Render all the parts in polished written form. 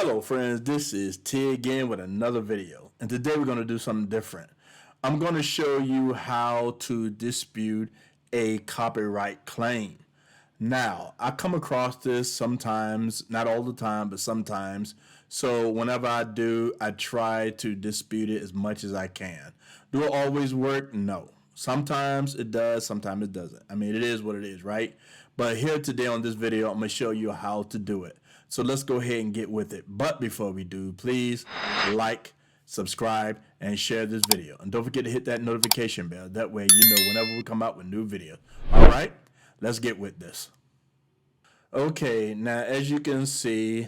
Hello friends, this is T again with another video, and today we're going to do something different. I'm going to show you how to dispute a copyright claim. Now, I come across this sometimes, not all the time, but sometimes. So whenever I do, I try to dispute it as much as I can. Do it always work? No. Sometimes it does, sometimes it doesn't. I mean, it is what it is, right? But here today on this video, I'm going to show you how to do it. So let's go ahead and get with it. But before we do, please like, subscribe, and share this video. And don't forget to hit that notification bell. That way you know whenever we come out with new videos. All right, let's get with this. Okay, now as you can see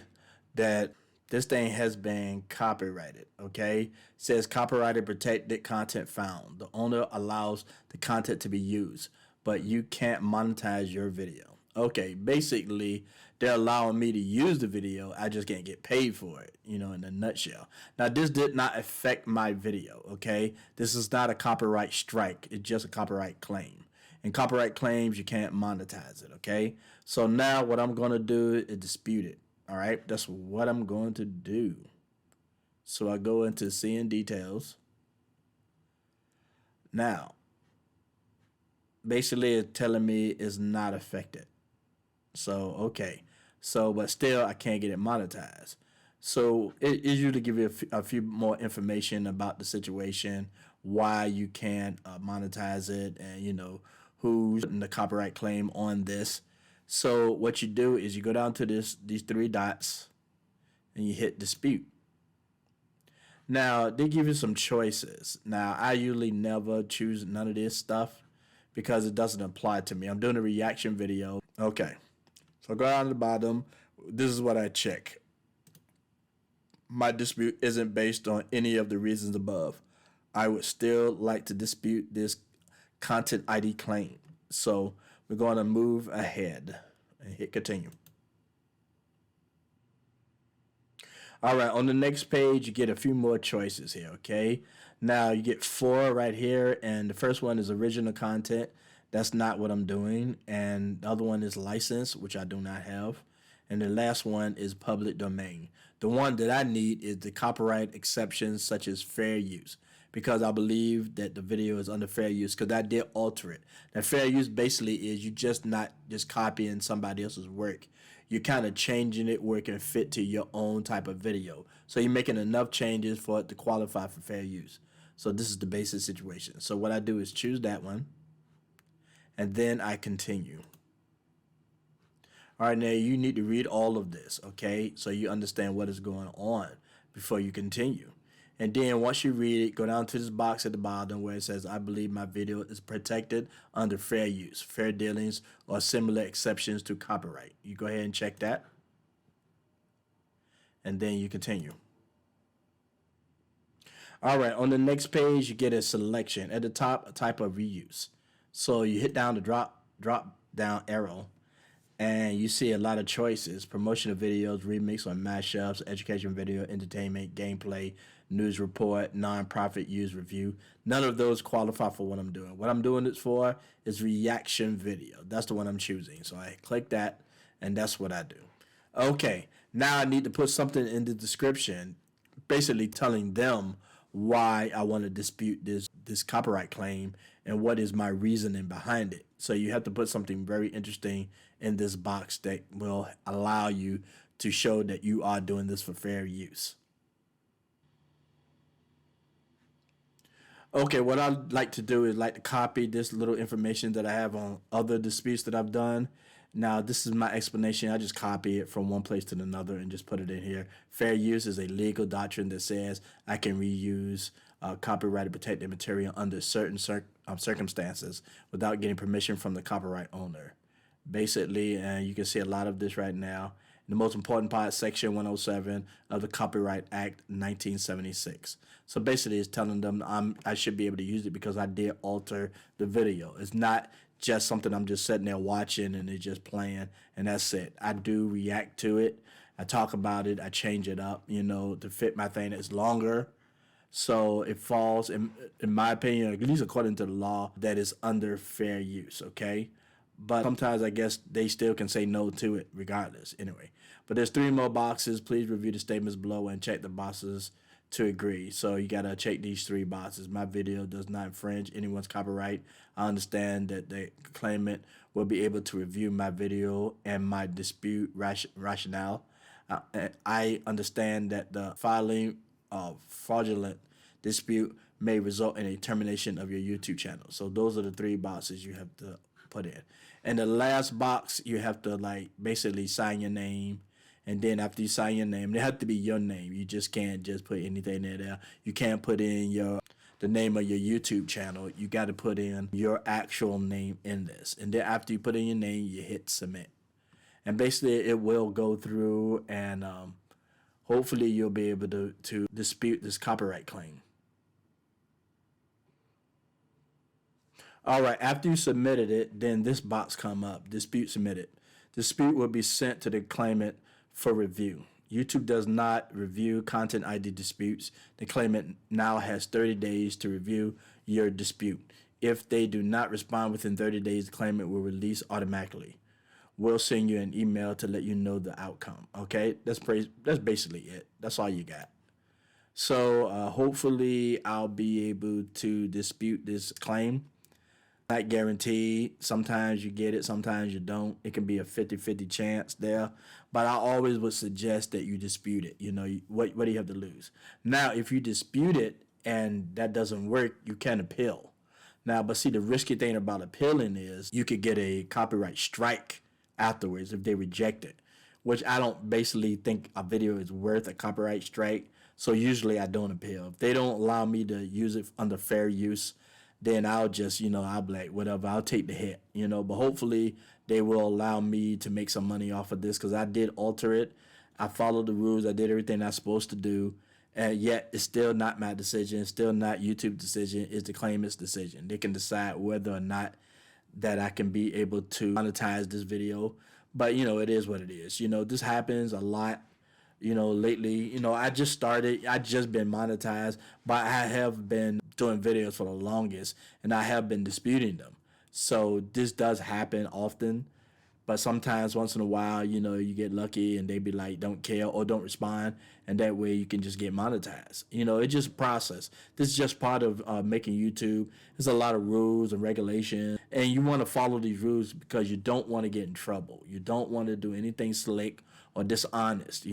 that this thing has been copyrighted, okay? It says copyrighted protected content found. The owner allows the content to be used, but you can't monetize your video. Okay, basically they're allowing me to use the video. I just can't get paid for it, in a nutshell. Now this did not affect my video, okay? This is not a copyright strike. It's just a copyright claim. And copyright claims, you can't monetize it, okay? So now what I'm going to do is dispute it, all right? That's what I'm going to do. So I go into seeing details. Now, basically it's telling me it's not affected. So, okay. So, but still I can't get it monetized. So it usually give you a few more information about the situation, why you can't monetize it, and who's putting the copyright claim on this. So what you do is you go down to these three dots and you hit dispute. Now they give you some choices. Now I usually never choose none of this stuff because it doesn't apply to me. I'm doing a reaction video. Okay, so go down to the bottom. This is what I check. My dispute isn't based on any of the reasons above. I would still like to dispute this content ID claim. So we're going to move ahead and hit continue. All right, on the next page, you get a few more choices here, okay? Now you get 4 right here, and the first one is original content. That's not what I'm doing. And the other one is license, which I do not have. And the last one is public domain. The one that I need is the copyright exceptions such as fair use, because I believe that the video is under fair use because I did alter it. Now fair use basically is you just not just copying somebody else's work. You're kind of changing it where it can fit to your own type of video. So you're making enough changes for it to qualify for fair use. So this is the basic situation. So what I do is choose that one and then I continue. All right, now you need to read all of this, okay? So you understand what is going on before you continue. And then once you read it, go down to this box at the bottom where it says, I believe my video is protected under fair use, fair dealings, or similar exceptions to copyright. You go ahead and check that. And then you continue. All right, on the next page, you get a selection. At the top, a type of reuse. So you hit down the drop down arrow and you see a lot of choices: promotional videos, remix or mashups, education video, entertainment, gameplay, news report, non-profit use review. None of those qualify for what I'm doing. What I'm doing it for is reaction video. That's the one I'm choosing. So I click that and that's what I do. Okay, now I need to put something in the description basically telling them why I want to dispute this copyright claim and what is my reasoning behind it. So you have to put something very interesting in this box that will allow you to show that you are doing this for fair use. Okay, what I'd like to do is like to copy this little information that I have on other disputes that I've done. Now, this is my explanation. I just copy it from one place to another and just put it in here. Fair use is a legal doctrine that says I can reuse copyrighted protected material under certain circumstances without getting permission from the copyright owner. Basically, and you can see a lot of this right now. The most important part, Section 107 of the Copyright Act 1976. So basically, it's telling them I should be able to use it because I did alter the video. It's not just something I'm just sitting there watching and it's just playing and that's it. I do react to it. I talk about it. I change it up, to fit my thing. It's longer. So it falls, in my opinion, at least according to the law, that is under fair use, okay? but sometimes I guess they still can say no to it regardless. Anyway, but there's 3 more boxes. Please review the statements below and check the boxes to agree. So you gotta check these 3 boxes. My video does not infringe anyone's copyright. I understand that the claimant will be able to review my video and my dispute rationale. I understand that the filing of fraudulent dispute may result in a termination of your YouTube channel. So those are the 3 boxes you have to put in. And the last box, you have to like basically sign your name. And then after you sign your name, it has to be your name. You just can't just put anything in there. You can't put in the name of your YouTube channel. You got to put in your actual name in this. And then after you put in your name, you hit submit. And basically it will go through, and hopefully you'll be able to dispute this copyright claim. All right, after you submitted it, then this box come up, dispute submitted. Dispute will be sent to the claimant for review. YouTube does not review content ID disputes. The claimant now has 30 days to review your dispute. If they do not respond within 30 days, the claimant will release automatically. We'll send you an email to let you know the outcome. Okay, that's basically it. That's all you got. So hopefully I'll be able to dispute this claim. Not guaranteed. Sometimes you get it, sometimes you don't. It can be a 50-50 chance there. But I always would suggest that you dispute it. You know, what do you have to lose? Now, if you dispute it and that doesn't work, you can appeal. Now, but see, the risky thing about appealing is you could get a copyright strike afterwards if they reject it, which I don't basically think a video is worth a copyright strike. So usually I don't appeal. If they don't allow me to use it under fair use, then I'll just, I'll be like, whatever, I'll take the hit, but hopefully they will allow me to make some money off of this, because I did alter it. I followed the rules. I did everything I'm supposed to do, and yet it's still not my decision. It's still not YouTube's decision. It's the claimant's decision. They can decide whether or not that I can be able to monetize this video, but, it is what it is. This happens a lot. Lately, I just been monetized, but I have been doing videos for the longest, and I have been disputing them. So this does happen often, but sometimes once in a while, you get lucky and they be like, don't care or don't respond, and that way you can just get monetized. It's just a process. This is just part of making YouTube. There's a lot of rules and regulations, and you want to follow these rules because you don't want to get in trouble. You don't want to do anything slick or dishonest,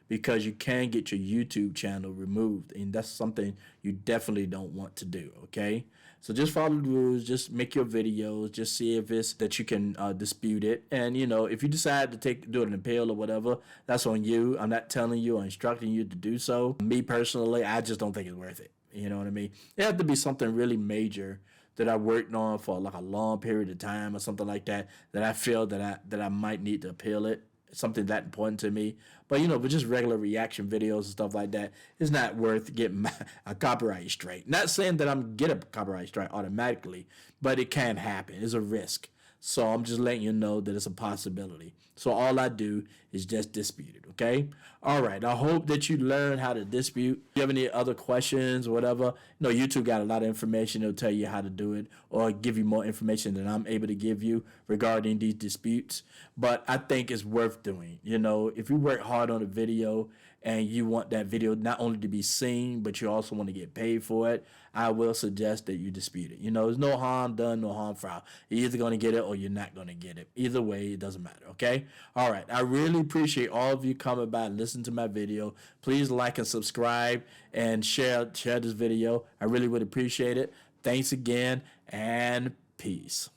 because you can get your YouTube channel removed, and that's something you definitely don't want to do, okay? So just follow the rules, just make your videos, just see if it's that you can dispute it, and, if you decide to do an appeal or whatever, that's on you. I'm not telling you or instructing you to do so. Me personally, I just don't think it's worth it, you know what I mean? It has to be something really major that I worked on for like a long period of time or something like that, that I feel that I might need to appeal it. Something that important to me. But but just regular reaction videos and stuff like that, it's not worth getting a copyright strike. Not saying that I'm get a copyright strike automatically, but it can happen. It's a risk. So I'm just letting you know that it's a possibility. So all I do is just dispute it, okay? All right, I hope that you learn how to dispute. If you have any other questions or whatever, YouTube got a lot of information. It'll tell you how to do it or give you more information than I'm able to give you regarding these disputes. But I think it's worth doing. If you work hard on a video and you want that video not only to be seen, but you also want to get paid for it, I will suggest that you dispute it. There's no harm done, no harm foul. You're either going to get it or you're not going to get it. Either way, it doesn't matter, okay? All right, I really appreciate all of you coming by and listening to my video. Please like and subscribe and share this video. I really would appreciate it. Thanks again, and peace.